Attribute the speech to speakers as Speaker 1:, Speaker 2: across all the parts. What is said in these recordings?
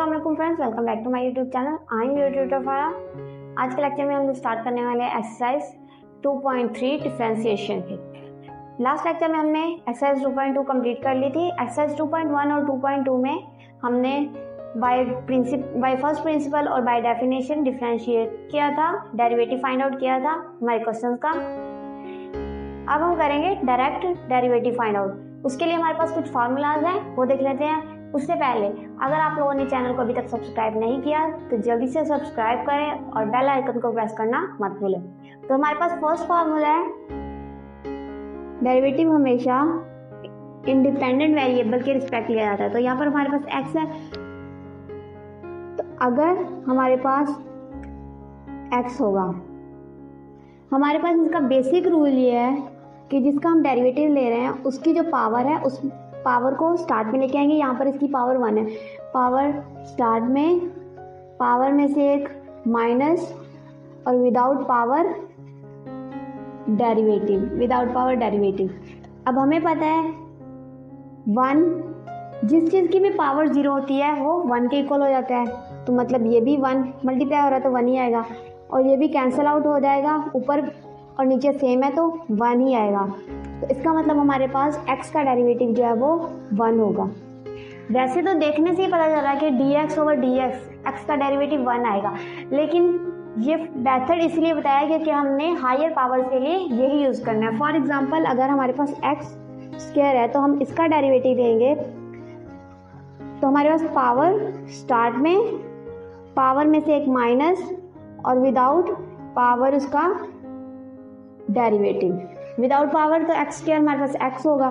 Speaker 1: अस्सलाम वालेकुम friends, welcome back to my YouTube channel. I am your tutor Farah. आज के लेक्चर में हम स्टार्ट करने वाले हैं एक्सरसाइज 2.3 डिफरेंशिएशन की। लास्ट लेक्चर में हमने एक्सरसाइज 2.2 कंप्लीट कर ली थी। एक्सरसाइज 2.1 और 2.2 में हमने बाय फर्स्ट प्रिंसिपल और बाय डेफिनेशन डिफरेंशिएट किया था, डेरिवेटिव फाइंड आउट किया था हमारे क्वेश्चंस का। अब हम करेंगे डायरेक्ट डेरिवेटिव फाइंड आउट। उसके लिए हमारे पास कुछ फार्मूलाज हैं, वो देख लेते हैं। उससे पहले अगर आप लोगों ने चैनल को अभी तक सब्सक्राइब नहीं किया तो जल्दी से सब्सक्राइब करें और बेल आइकन को प्रेस करना मत भूलें। तो हमारे पास फर्स्ट फार्मूला है, डेरिवेटिव हमेशा इंडिपेंडेंट वेरिएबल के रिस्पेक्ट लिया जाता है। तो यहाँ पर हमारे पास x है, तो अगर हमारे पास x होगा, हमारे पास इसका बेसिक रूल ये है कि जिसका हम डेरिवेटिव ले रहे हैं उसकी जो पावर है उस पावर को स्टार्ट में लेके आएंगे। यहाँ पर इसकी पावर 1 है, पावर स्टार्ट में पावर में से एक माइनस और विदाउट पावर डेरिवेटिव। अब हमें पता है 1, जिस चीज़ की भी पावर 0 होती है वो 1 के इक्वल हो जाता है। तो मतलब ये भी 1 मल्टीप्लाई हो रहा है तो 1 ही आएगा, और ये भी कैंसिल आउट हो जाएगा, ऊपर और नीचे सेम है तो 1 ही आएगा। तो इसका मतलब हमारे पास x का डेरिवेटिव जो है वो 1 होगा। वैसे तो देखने से ही पता चल रहा है कि dx ओवर dx x का डेरिवेटिव 1 आएगा, लेकिन ये मेथड इसलिए बताया क्योंकि हमने हायर पावर के लिए यही यूज़ करना है। फॉर एग्जांपल अगर हमारे पास x स्क्वायर है तो हम इसका डेरिवेटिव लेंगे, तो हमारे पास पावर स्टार्ट में पावर में से एक माइनस और विदाउट पावर उसका डेरिवेटिव। विदाउट पावर तो एक्स स्क्वायर हमारे पास x होगा,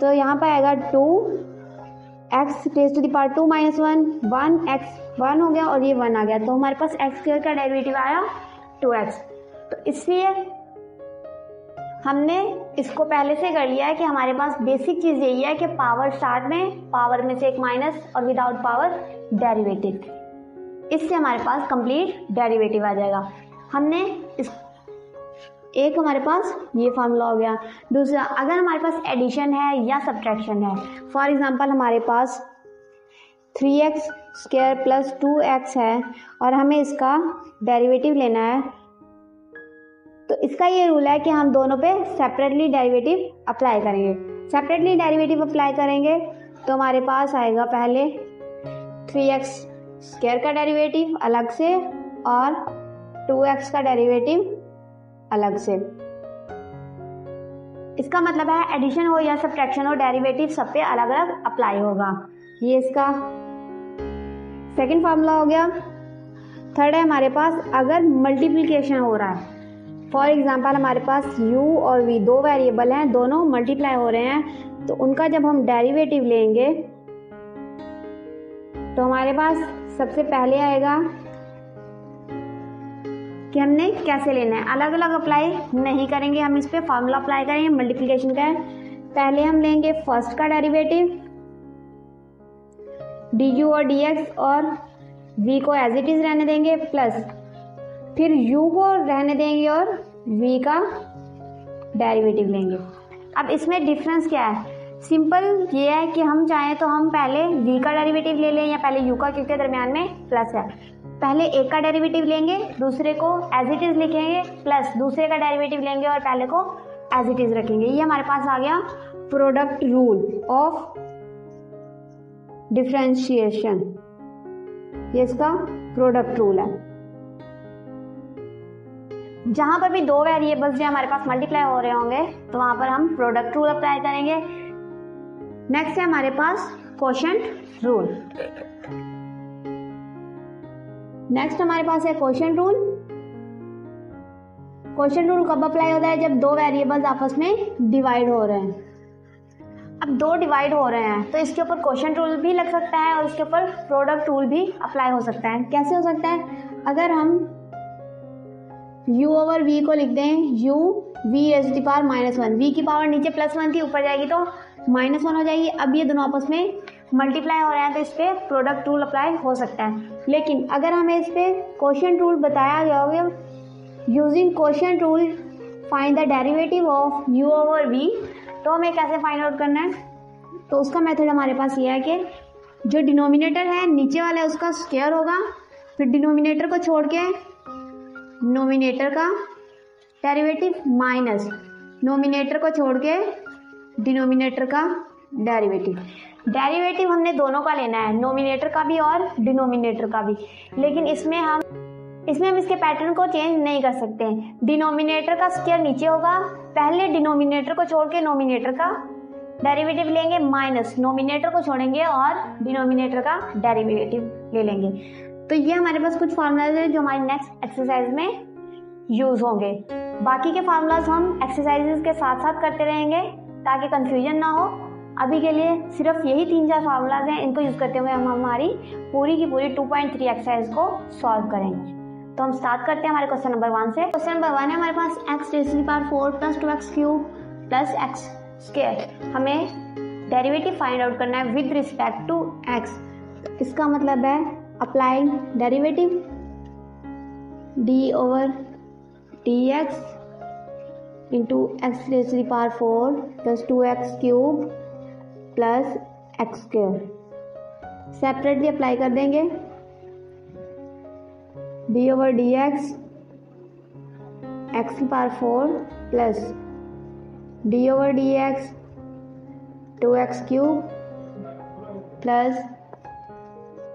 Speaker 1: तो यहाँ पर आएगा 2x raise to the power 2 minus 1 1x 1 हो गया और ये 1 आ गया। तो हमारे पास x स्क्वायर का डेरिवेटिव आया 2x। तो इसलिए हमने इसको पहले से कर लिया है कि हमारे पास बेसिक चीज़ यही है कि पावर स्टार्ट में पावर में से एक माइनस और विदाउट पावर डेरिवेटिव। इससे हमारे पास कंप्लीट डेरिवेटिव आ जाएगा। हमने इस एक हमारे पास ये फार्मूला हो गया। दूसरा, अगर हमारे पास एडिशन है या सब्ट्रैक्शन है, फॉर एग्जांपल हमारे पास 3x स्क्वायर प्लस 2x है और हमें इसका डेरिवेटिव लेना है, तो इसका ये रूल है कि हम दोनों पे सेपरेटली डेरिवेटिव अप्लाई करेंगे। सेपरेटली डेरिवेटिव अप्लाई करेंगे तो हमारे पास आएगा पहले 3x स्क्वायर का डेरिवेटिव अलग से और 2x का डेरिवेटिव अलग से। इसका मतलब है एडिशन हो या सब्ट्रैक्शन हो, डेरिवेटिव सब पे अलग अलग अप्लाई होगा। ये इसका सेकंड फार्मूला हो गया। थर्ड है हमारे पास अगर मल्टीप्लिकेशन हो रहा है, फॉर एग्जांपल हमारे पास u और v दो वेरिएबल हैं, दोनों मल्टीप्लाई हो रहे हैं, तो उनका जब हम डेरिवेटिव लेंगे तो हमारे पास सबसे पहले आएगा कि हमने कैसे लेना है। अलग अलग अप्लाई नहीं करेंगे, हम इस पे फार्मूला अप्लाई करेंगे मल्टीप्लिकेशन का है। पहले हम लेंगे फर्स्ट का डेरिवेटिव du और dx और v को एज इट इज रहने देंगे, प्लस फिर u को रहने देंगे और v का डेरिवेटिव लेंगे। अब इसमें डिफरेंस क्या है? सिंपल ये है कि हम चाहें तो हम पहले v का डेरिवेटिव ले लें या पहले u का, क्योंकि दरम्यान में प्लस है। पहले एक का डेरिवेटिव लेंगे, दूसरे को एज इट इज लिखेंगे, प्लस दूसरे का डेरिवेटिव लेंगे और पहले को एज इट इज रखेंगे। ये हमारे पास आ गया प्रोडक्ट रूल ऑफ डिफरेंशिएशन। ये इसका प्रोडक्ट रूल है। जहां पर भी दो वेरिएबल्स जो हमारे पास मल्टीप्लाई हो रहे होंगे तो वहां पर हम प्रोडक्ट रूल अप्लाई करेंगे। नेक्स्ट है हमारे पास क्वोशंट रूल। नेक्स्ट हमारे पास है क्वोशंट रूल। क्वोशंट रूल कब अप्लाई होता है? जब दो वेरिएबल्स आपस में डिवाइड हो रहे हैं। अब दो डिवाइड हो रहे हैं तो इसके ऊपर क्वोशंट रूल भी लग सकता है और इसके ऊपर प्रोडक्ट रूल भी अप्लाई हो सकता है। कैसे हो सकता है? अगर हम u ओवर v को लिख दें u v raise to the power -1, v की पावर नीचे +1 थी, ऊपर जाएगी तो -1 हो जाएगी। अब ये दोनों आपस में मल्टीप्लाई हो रहे हैं तो इस पर प्रोडक्ट रूल अप्लाई हो सकता है। लेकिन अगर हमें इस पर क्वोशंट रूल बताया गया होगा, using quotient rule find the derivative of u over v, तो हमें कैसे फाइंड आउट करना है? तो उसका मेथड हमारे पास ये है कि जो डिनोमिनेटर है नीचे वाला है उसका स्क्वायर होगा, फिर डिनोमिनेटर को छोड़ के नोमिनेटर का डेरिवेटिव माइनस नोमिनेटर को छोड़ के डिनोमिनेटर का डेरिवेटिव। डेरिवेटिव हमने दोनों का लेना है, नोमिनेटर का भी और डिनोमिनेटर का भी, लेकिन इसमें हम इसके पैटर्न को चेंज नहीं कर सकते हैं। डिनोमिनेटर का स्क्वायर नीचे होगा, पहले डिनोमिनेटर को छोड़ के नोमिनेटर का डेरिवेटिव लेंगे माइनस नोमिनेटर को छोड़ेंगे और डिनोमिनेटर का डेरिवेटिव ले लेंगे। तो ये हमारे पास कुछ फार्मूलाज है जो हमारी नेक्स्ट एक्सरसाइज में यूज होंगे। बाकी के फार्मूलाज हम एक्सरसाइजेस के साथ साथ करते रहेंगे ताकि कंफ्यूजन ना हो। अभी के लिए सिर्फ यही 3-4 फार्मूलाज हैं, इनको यूज करते हुए हम हमारी पूरी की पूरी 2.3 एक्सरसाइज को सॉल्व करेंगे। तो हम स्टार्ट करते हैं हमारे क्वेश्चन नंबर 1 से। क्वेश्चन नंबर 1 है हमारे पास x raise to the power 4 plus 2x cube plus x square. हमें डेरिवेटिव फाइंड आउट करना है विद रिस्पेक्ट टू x। इसका मतलब है applying derivative d/dx into X raise to the power 4 plus 2x cube plus x square. Separately apply कर देंगे d/dx x की power 4 plus d/dx 2x cube plus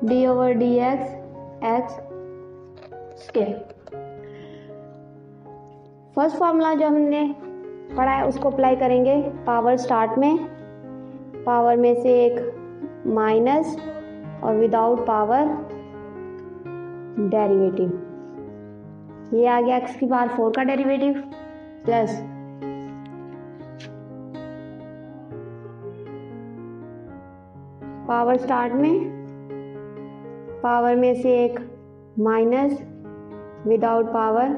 Speaker 1: d/dx x square. First formula जो हमने पढ़ा है उसको अप्लाई करेंगे power start में, पावर में से एक माइनस और विदाउट पावर डेरिवेटिव। ये आ गया x की पावर 4 का डेरिवेटिव प्लस पावर स्टार्ट में, पावर में से एक माइनस विदाउट पावर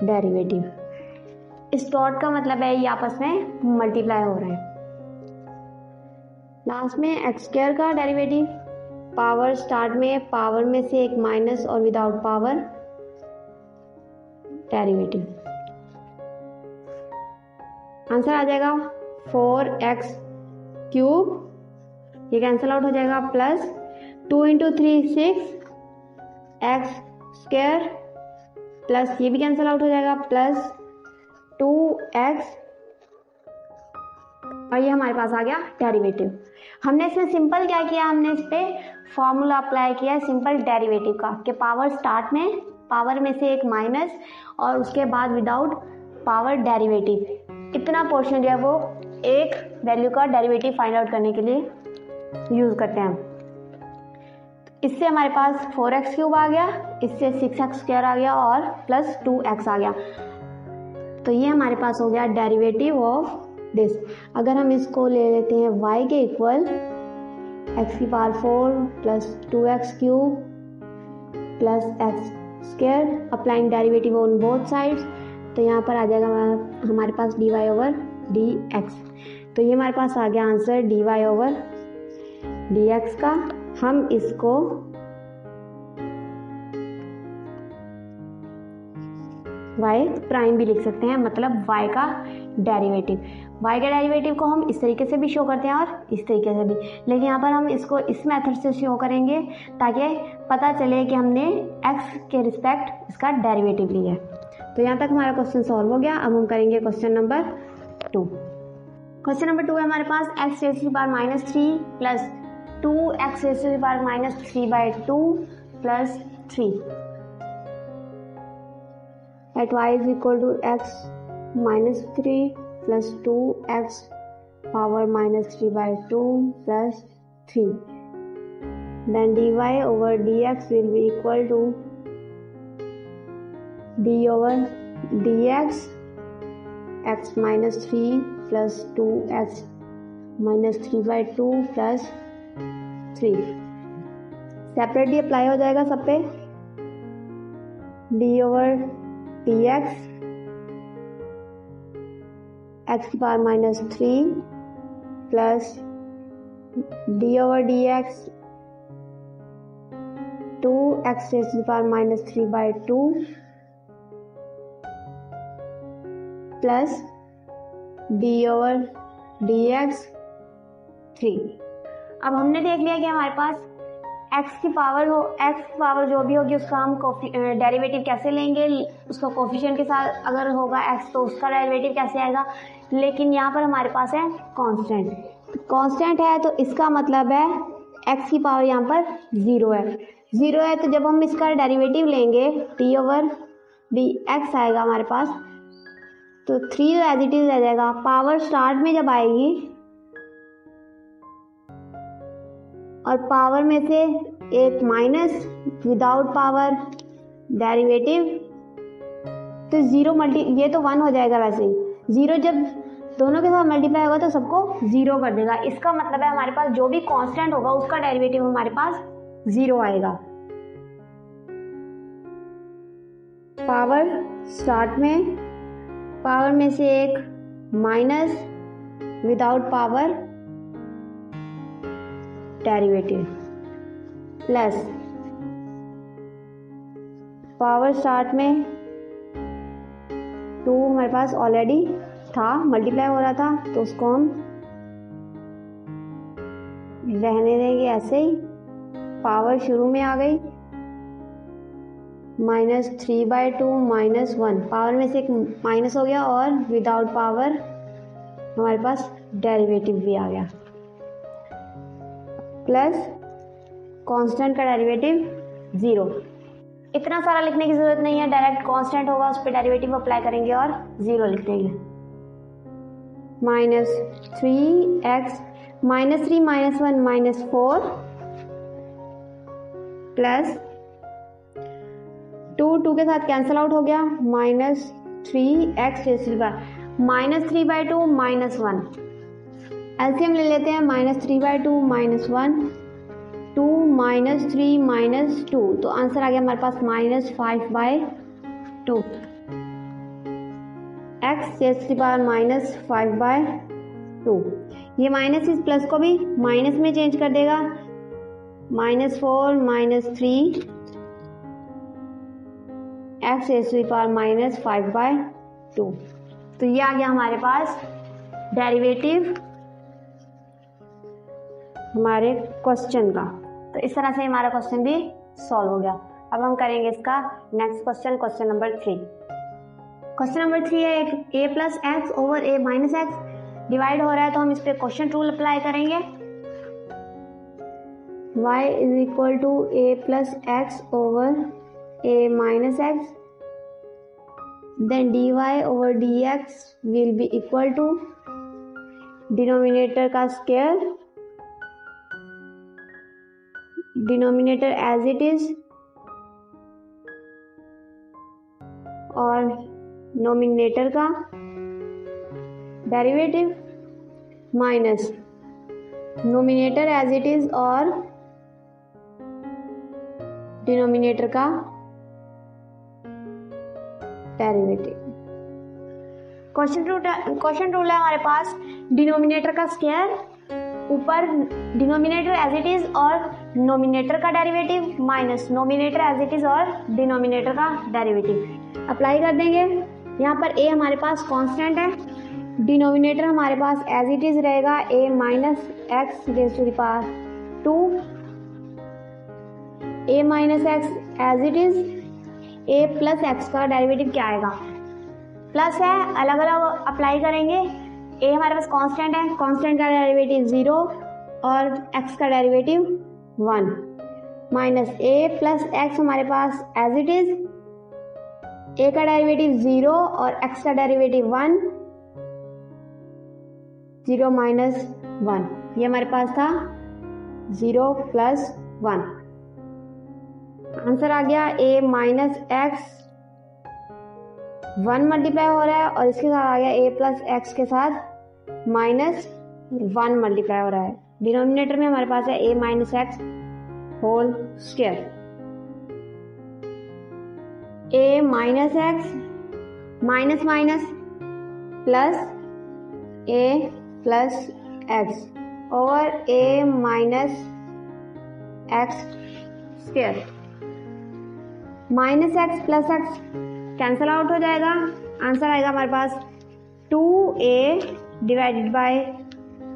Speaker 1: डेरिवेटिव। इस डॉट का मतलब है ये आपस में मल्टीप्लाई हो रहे हैं। लास्ट में एक्स स्क्वायर का डेरिवेटिव, पावर स्टार्ट में, पावर में से एक माइनस और विदाउट पावर डेरिवेटिव। आंसर आ जाएगा 4x क्यूब, ये कैंसिल आउट हो जाएगा, प्लस 2 × 3 6 x स्क्वायर प्लस ये भी कैंसिल आउट हो जाएगा प्लस 2x और ये हमारे पास आ गया डेरिवेटिव। हमने इसमें सिंपल क्या किया, हमने इस पे फॉर्मूला अप्लाई किया है सिंपल डेरिवेटिव का कि पावर स्टार्ट में, पावर में से एक माइनस और उसके बाद विदाउट पावर डेरिवेटिव। इतना पोर्शन जो है वो एक वैल्यू का डेरिवेटिव फाइंड आउट करने के लिए यूज करते हैं। इससे हमारे पास 4x क्यूब आ गया, इससे 6x स्क्वायर आ गया और प्लस 2x आ गया। तो ये हमारे पास हो गया डेरिवेटिव ऑफ दिस। अगर हम इसको ले लेते हैं y के इक्वल x की power 4 plus 2x cube plus x square, applying derivative on both sides, तो यहाँ पर आ जाएगा हमारे पास dy/dx। तो ये हमारे पास आ गया आंसर dy/dx का। हम इसको y प्राइम भी लिख सकते हैं, मतलब y का डेरिवेटिव। y के डेरिवेटिव को हम इस तरीके से भी शो करते हैं और इस तरीके से भी, लेकिन यहाँ पर हम इसको इस मेथड से शो करेंगे ताकि पता चले कि हमने x के रिस्पेक्ट इसका डेरिवेटिव लिया है। तो यहाँ तक हमारा क्वेश्चन सॉल्व हो गया। अब हम करेंगे क्वेश्चन नंबर 2। क्वेश्चन नंबर 2 है हमारे पास x raise to the power -3 plus 2x raise to the power -3/2 plus 3 at y is equal to x -3 plus 2x power -3/2 plus 3. Then dy/dx will be equal to d/dx x -3 plus 2x -3/2 plus 3. Separately apply हो जाएगा सब पे। d/dx x की power -3 plus d/dx 2x raise to the power -3/2 plus d/dx 3। अब हमने देख लिया कि हमारे पास x की पावर जो भी होगी उसका हम डेरिवेटिव कैसे लेंगे, उसका कोफिशिएंट के साथ अगर होगा x तो उसका डेरिवेटिव कैसे आएगा। लेकिन यहाँ पर हमारे पास है कांस्टेंट है, तो इसका मतलब है x की पावर यहाँ पर 0 है, तो जब हम इसका डेरिवेटिव लेंगे d/dx आएगा हमारे पास, तो 3 एज इट इज रह जाएगा। पावर स्टार्ट में जब आएगी और पावर में से एक माइनस विदाउट पावर डेरिवेटिव, तो 0 ये तो 1 हो जाएगा वैसे ही। 0 जब दोनों के साथ मल्टीप्लाई होगा तो सबको 0 कर देगा। इसका मतलब है हमारे पास जो भी कांस्टेंट होगा उसका डेरिवेटिव हमारे पास 0 आएगा। पावर स्टार्ट में, पावर में से एक minus without power derivative plus power start में 2 हमारे पास ऑलरेडी था, मल्टीप्लाई हो रहा था, तो उसको हम रहने देंगे ऐसे ही। पावर शुरू में आ गई, -3/2 -1, पावर में से एक माइनस हो गया और विदाउट पावर हमारे पास डेरिवेटिव भी आ गया, प्लस कांस्टेंट का डेरिवेटिव 0। इतना सारा लिखने की जरूरत नहीं है, डायरेक्ट कांस्टेंट होगा उस पर डेरिवेटिव अप्लाई करेंगे और 0 लिख देंगे। -3x -3 -1 -4 प्लस 2 के साथ कैंसल आउट हो गया, -3x -3/2 -1। एलसीएम ले लेते हैं, -3/2 -1 2 -3 -2, तो आंसर आ गया हमारे पास -5/2। x -5/2, ये माइनस इस प्लस को भी माइनस में चेंज कर देगा, -4 -3 x -5/2। तो ये आ गया हमारे पास डेरिवेटिव हमारे क्वेश्चन का। तो इस तरह से हमारा क्वेश्चन भी सॉल्व हो गया। अब हम करेंगे इसका next question number 3। Question number 3 है a + x over a - x divide हो रहा है, तो हम इस पे क्वेश्चन रूल अप्लाई करेंगे। y = a + x over a - x, then dy over dx will be equal to denominator का square, denominator as it is और नोमिनेटर का derivative minus numerator as it is और डिनोमिनेटर का derivative. Quotient rule है हमारे पास, denominator का square, ऊपर डिनोमिनेटर एज इट इज और नोमिनेटर का derivative minus numerator as it is और डिनोमिनेटर का डेरिवेटिव अप्लाई कर देंगे। यहाँ पर a हमारे पास कांस्टेंट है, डिनोमिनेटर हमारे पास एज इट इज रहेगा a - x ⁻², a - x as it is, a + x का डेरिवेटिव क्या आएगा, प्लस है, अलग अलग अप्लाई करेंगे। a हमारे पास कांस्टेंट है, कांस्टेंट का डेरिवेटिव 0 और x का डेरिवेटिव 1, माइनस a + x हमारे पास एज इट इज, a का डेरिवेटिव 0 और x का डेरिवेटिव 1, 0 - 1, ये हमारे पास था 0 + 1। आंसर आ गया a - x 1 मल्टीप्लाई हो रहा है और इसके साथ आ गया a + x के साथ -1 मल्टीप्लाई हो रहा है। डिनोमिनेटर में हमारे पास है a - x whole square, a - x minus minus plus a + x over a - x स्क्वायर, -x + x कैंसल आउट हो जाएगा। आंसर आएगा हमारे पास 2a divided by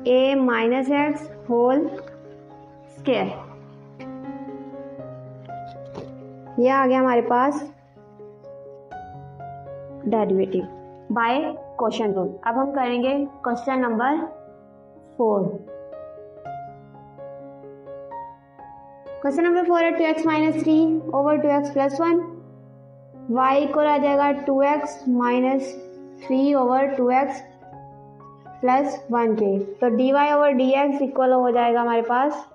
Speaker 1: a - x whole square. ये आ गया हमारे पास डेरिवेटिव बाय क्वेश्चन रूल। अब हम करेंगे क्वेश्चन नंबर 4। क्वेश्चन नंबर 4 है 2x minus 3 over 2x plus 1 y equal आ जाएगा 2x minus 3 over 2x plus 1 के। तो dy ओवर dx इक्वल हो जाएगा हमारे पास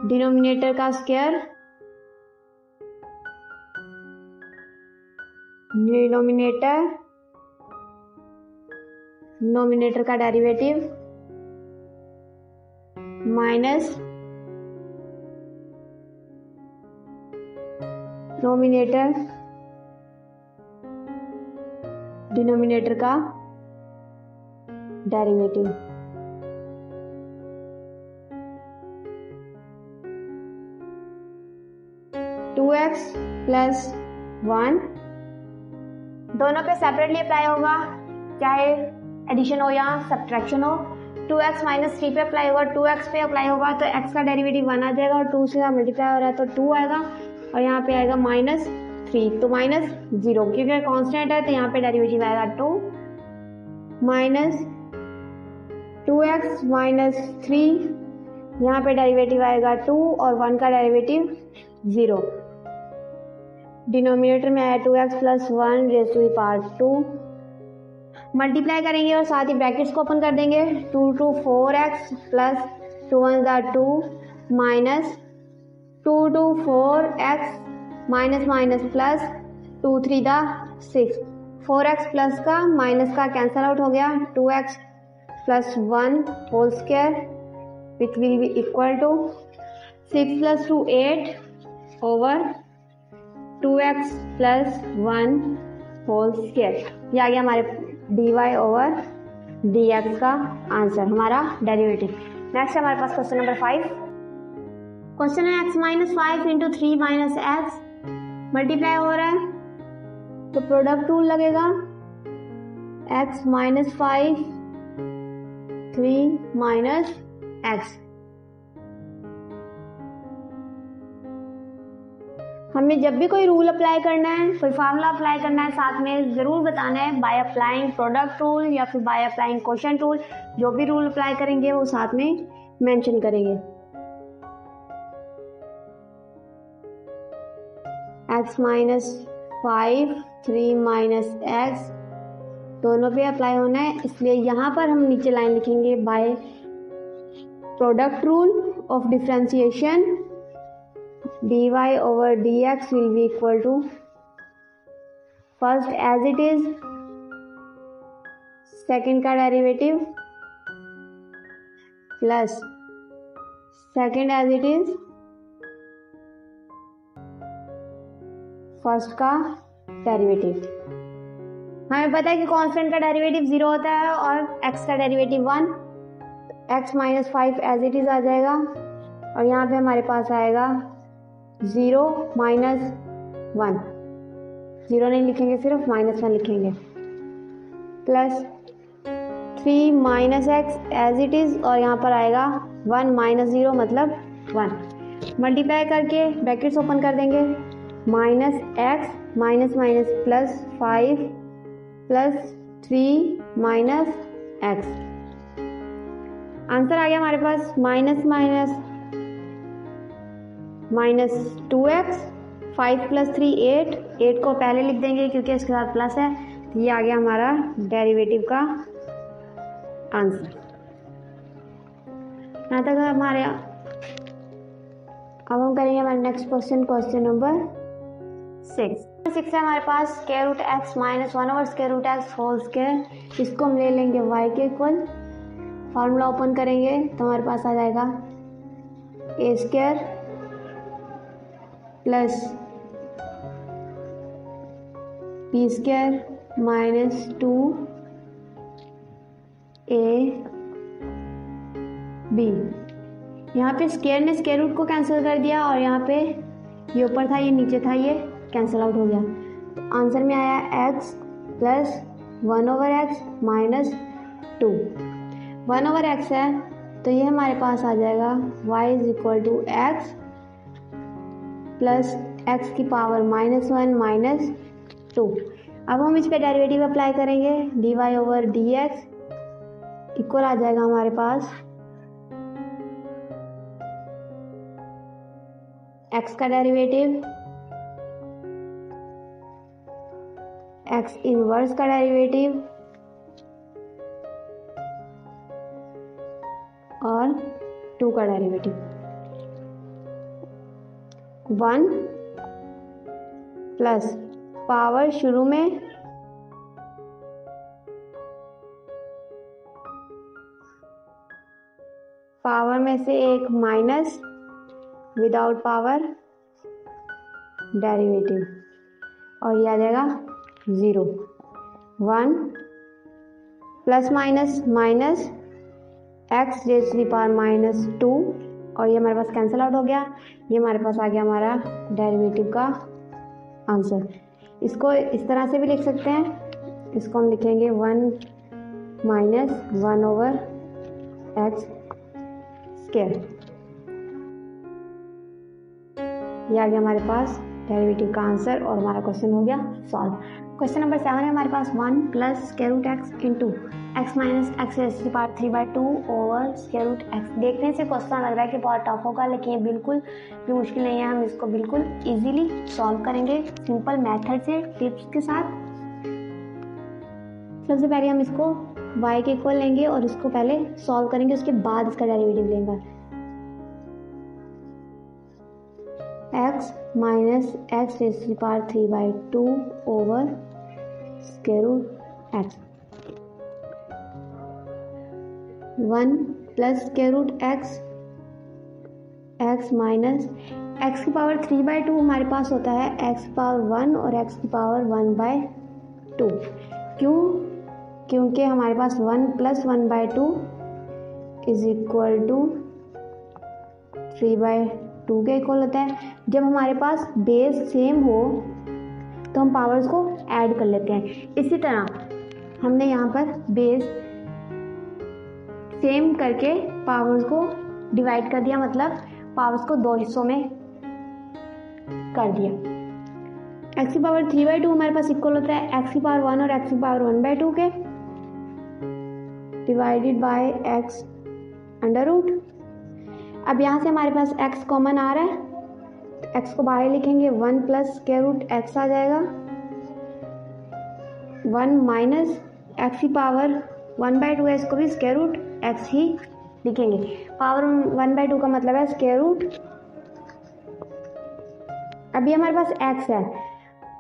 Speaker 1: डिनोमिनेटर का स्क्वायर नोमिनेटर का डेरिवेटिव माइनस नोमिनेटर डिनोमिनेटर का डेरिवेटिव। टू एक्स प्लस 1 दोनों पे सेपरेटली अप्लाई होगा, चाहे एडिशन हो या सब्ट्रैक्शन हो। 2x माइनस 3 पे अप्लाई होगा, 2x पे अप्लाई होगा तो x का डेरिवेटिव 1 आ जाएगा और 2 से मल्टीप्लाई हो रहा है तो 2 आएगा और यहाँ पे आएगा माइनस 3 तो माइनस 0 क्योंकि कांस्टेंट है तो यहाँ पे डेरिवेटिव आएगा 2 माइनस 2x माइनस 3, यहाँ पे डेरिवेटिव आएगा 2 और 1 का डेरिवेटिव 0। डिनोमिनेटर में आया 2x plus 1 raise to the power 2 multiply करेंगे और साथ ही ब्रैकेट्स को ओपन कर देंगे। 2 to 4x plus 2 1 2 minus 2 to 4x minus minus plus 2 3 6 4x plus का माइनस का कैंसल आउट हो गया। 2x plus 1 whole square which will be equal to 6 plus 2 8 over 2x plus 1 whole square. ये आ गया हमारे dy ओवर dx का answer, हमारा डेरिवेटिव। नेक्स्ट हमारे पास क्वेश्चन नंबर 5। क्वेश्चन है x minus 5 into 3 minus x multiply हो रहा है तो प्रोडक्ट रूल लगेगा। x minus 5 3 minus x. हमें जब भी कोई रूल अप्लाई करना है, कोई फार्मूला अप्लाई करना है, साथ में ज़रूर बताना है बाय अप्लाइंग प्रोडक्ट रूल या फिर बाय अप्लाइंग क्वोशंट रूल। जो भी रूल अप्लाई करेंगे वो साथ में मेंशन करेंगे। x माइनस 5 3 माइनस एक्स दोनों पे अप्लाई होना है, इसलिए यहाँ पर हम नीचे लाइन लिखेंगे by product rule of differentiation dy over dx will be equal to first as it is, second का derivative plus second as it is first का डेरिवेटिव। हमें पता है कि कांस्टेंट का डेरिवेटिव 0 होता है और x का derivative 1। x minus 5 as it is आ जाएगा और यहाँ पे हमारे पास आएगा 0 माइनस 1, 0 नहीं लिखेंगे, सिर्फ माइनस 1 लिखेंगे, plus 3 minus x as it is और यहाँ पर आएगा 1 माइनस 0 मतलब 1। मल्टीप्लाई करके ब्रैकेट्स ओपन कर देंगे, minus x minus minus plus 5 plus 3 minus x. Answer आ गया हमारे पास minus minus minus 2x 5 plus 3 8, 8 को पहले लिख देंगे क्योंकि इसके साथ प्लस है। ये आ गया हमारा डेरिवेटिव का आंसर। यहाँ तक हमारे, अब हम करेंगे हमारे नेक्स्ट क्वेश्चन, क्वेश्चन नंबर 6 है हमारे पास square root x minus 1 over square root x whole square. इसको हम ले लेंगे y के इक्वल, फार्मूला ओपन करेंगे तो हमारे पास आ जाएगा a square plus b square minus 2 a b। यहाँ पे स्क्वायर ने स्क्वायर रूट को कैंसिल कर दिया और यहाँ पे ये ऊपर था ये नीचे था, ये कैंसिल आउट हो गया। तो आंसर में आया x plus 1 over x minus 2। 1 over x है तो ये हमारे पास आ जाएगा y is equal to x plus x की पावर -1 -2। अब हम इस पे डेरिवेटिव अप्लाई करेंगे, dy ओवर dx इक्वल आ जाएगा हमारे पास x का डेरिवेटिव, x इनवर्स का डेरिवेटिव और 2 का डेरिवेटिव। 1 प्लस पावर शुरू में पावर में से एक माइनस विदाउट पावर डेरिवेटिव और ये आ जाएगा 0। 1 plus minus minus x raise to the power -2 और ये हमारे पास कैंसिल आउट हो गया। ये हमारे पास आ गया हमारा डेरिवेटिव का आंसर। इसको इस तरह से भी लिख सकते हैं, इसको हम लिखेंगे 1 माइनस 1 ओवर एक्स स्क्वायर। ये आ गया हमारे पास डेरिवेटिव का आंसर और हमारा क्वेश्चन हो गया सॉल्व। क्वेश्चन नंबर 7 है हमारे पास 1 plus square root x into x minus x raise to the power 3/2 over square root x. देखने से क्वेश्चन लग रहा है कि बहुत टफ होगा, लेकिन ये बिल्कुल भी मुश्किल नहीं है। हम इसको बिल्कुल इजीली सॉल्व करेंगे सिंपल मेथड से, टिप्स के साथ। सबसे पहले हम इसको y के इक्वल लेंगे और इसको पहले सॉल्व करेंगे, उसके बाद इसका डेरिवेटिव लेंगे। x minus x raise to the power 3/2 over square root x. 1 plus square root x, x minus x की पावर 3/2 हमारे पास होता है एक्स की पावर 1 और एक्स की पावर 1/2। क्यों? क्योंकि हमारे पास 1 प्लस 1/2 इज इक्वल टू 3/2 के इक्वल होता है। जब हमारे पास बेस सेम हो तो हम पावर्स को ऐड कर लेते हैं। इसी तरह हमने यहाँ पर बेस सेम करके पावर्स को डिवाइड कर दिया, मतलब पावर्स को 2 हिस्सों में कर दिया। एक्स की पावर 3/2 हमारे पास इक्वल होता है एक्स की पावर 1 और एक्स की पावर 1/2 के, divided by x under root. अब यहाँ से हमारे पास x कॉमन आ रहा है, तो x को बाहर लिखेंगे 1 प्लस स्क्वायर रूट x आ जाएगा। 1 माइनस एक्स की पावर 1/2 है, इसको भी स्क्वायर रूट x ही लिखेंगे। पावर 1/2 का मतलब है स्क्वायर रूट। अभी हमारे पास x है,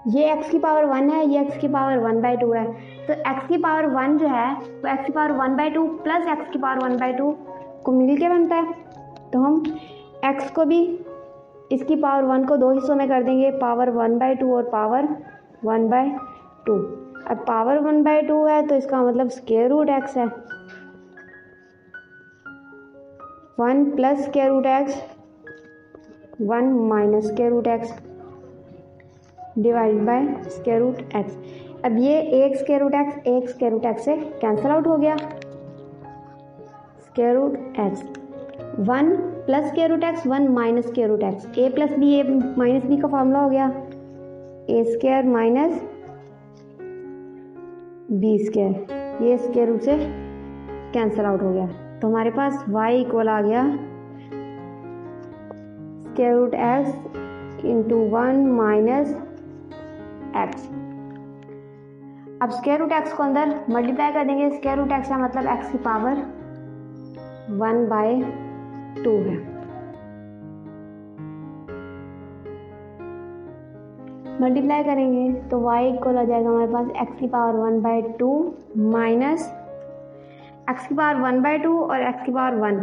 Speaker 1: ये x की पावर 1 है, ये x की पावर 1/2 है, तो x की पावर 1 जो है वो x की पावर 1/2 प्लस x की पावर 1/2 को मिल के बनता है। तो हम x को भी इसकी पावर 1 को 2 हिस्सों में कर देंगे, पावर 1/2 और पावर 1/2। अब पावर 1/2 है तो इसका मतलब स्क्वायर रूट x है। 1 plus square root x, 1 minus square root x divide by square root x। अब ये एक स्क्वायर रूट x एक स्क्वायर रूट x से कैंसिल आउट हो गया। Square root x 1 plus square root x, 1 minus square root x, a plus b, a minus b का formula हो गया a square minus b square. ये square root से cancel out हो गया, तो हमारे पास y इक्वल आ गया square root x into 1 minus x। अब स्क्वायर रूट x को अंदर मल्टीप्लाई कर देंगे, स्क्वायर रूट x का मतलब x की पावर 1/2 है। मल्टीप्लाई करेंगे तो y इक्वल हो जाएगा हमारे पास x की पावर 1/2 माइनस x की पावर 1/2 और x की पावर 1।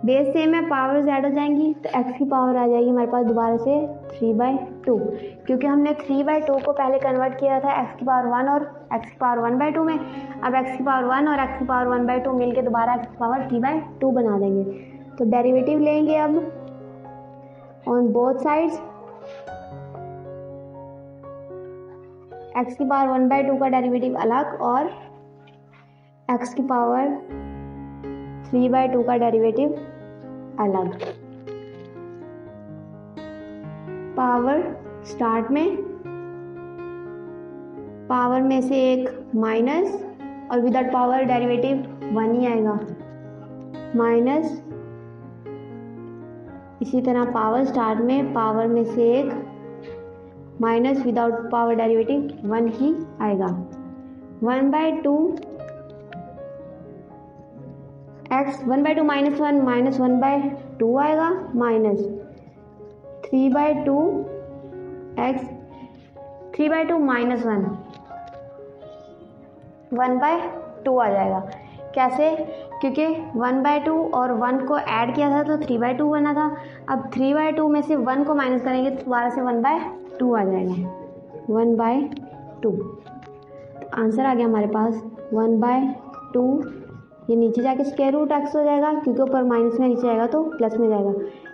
Speaker 1: बेस सेम है, पावर्स ऐड हो जाएंगी, तो x की पावर आ जाएगी हमारे पास दोबारा से 3/2, क्योंकि हमने 3/2 को पहले कन्वर्ट किया था x की पावर 1 और x की पावर 1/2 में। अब x की पावर 1 और x की पावर 1/2 मिलके दोबारा x की पावर 3/2 बना देंगे। तो डेरिवेटिव लेंगे अब ऑन बोथ साइड्स। x की पावर 1/2 का डेरिवेटिव अलग और x की पावर 3/2 का डेरिवेटिव अलग। पावर स्टार्ट में पावर में से एक माइनस और विदाउट पावर डेरिवेटिव 1 ही आएगा, माइनस। इसी तरह पावर स्टार्ट में पावर में से एक माइनस विदाउट पावर डेरिवेटिव 1 ही आएगा। 1/2 x 1/2 माइनस 1 माइनस 1/2 आएगा, माइनस 3/2 x 3/2 माइनस 1 1/2 आ जाएगा। कैसे? क्योंकि 1/2 और 1 को ऐड किया था तो 3/2 बना था। अब 3/2 में से 1 को माइनस करेंगे तो दोबारा से 1/2 आ जाएगा, 1/2। आंसर आ गया हमारे पास 1/2। ये नीचे जाके स्क्वायर रूट x हो जाएगा, क्योंकि ऊपर माइनस में नीचे आएगा तो प्लस में जाएगा।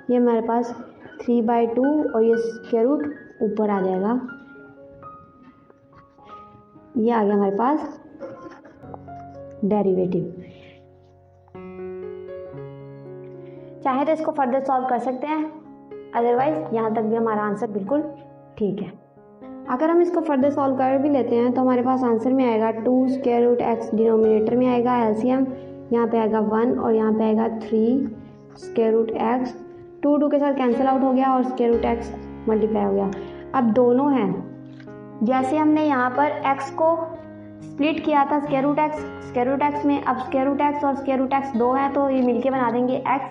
Speaker 1: ये हमारे पास 3/2 और ये स्क्वायर रूट ऊपर आ जाएगा। ये आ गया हमारे पास डेरिवेटिव। चाहे तो इसको फर्दर सॉल्व कर सकते हैं, अदरवाइज यहाँ तक भी हमारा आंसर बिल्कुल ठीक है। अगर हम इसको फर्दर सॉल्व कर भी लेते हैं तो हमारे पास आंसर में आएगा 2 स्क्वायर रूट x, डिनोमिनेटर में आएगा एलसीएम, यहाँ पे आएगा 1 और यहाँ पे आएगा 3 स्क्वायर रूट x। 2 के साथ कैंसिल आउट हो गया और स्क्वायर रूट x मल्टीप्लाई हो गया। अब दोनों हैं, जैसे हमने यहाँ पर x को स्प्लिट किया था स्क्वायर रूट x में, अब स्क्वायर रूट x और स्क्वायर रूट x 2 हैं तो ये मिलके बना देंगे x।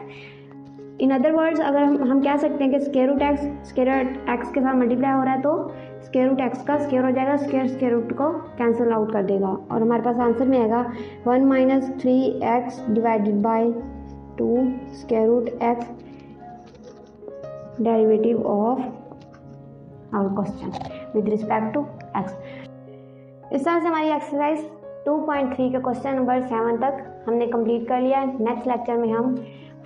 Speaker 1: इन अदर वर्ड्स अगर हम कह सकते हैं कि स्क्वायर रूट x के साथ मल्टीप्लाई हो रहा है तो स्क्वायर रूट x का स्क्वायर हो जाएगा, स्क्वायर रूट को कैंसिल आउट कर देगा और हमारे पास आंसर में आएगा 1 minus 3x divided by 2 square root x derivative of our question with respect to x। इस तरह से हमारी एक्सरसाइज 2.3 के क्वेश्चन नंबर 7 तक हमने कंप्लीट कर लिया है। नेक्स्ट लेक्चर में हम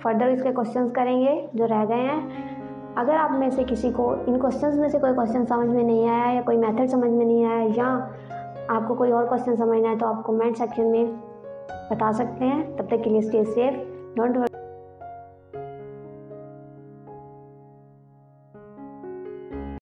Speaker 1: फर्दर इसके क्वेश्चंस करेंगे जो रह गए हैं। अगर आप में से किसी को इन क्वेश्चंस में से कोई क्वेश्चन समझ में नहीं आया या कोई मेथड समझ में नहीं आया या आपको कोई और क्वेश्चन समझना है तो आप कमेंट सेक्शन में बता सकते हैं। तब तक के लिए स्टे सेफ, डोंट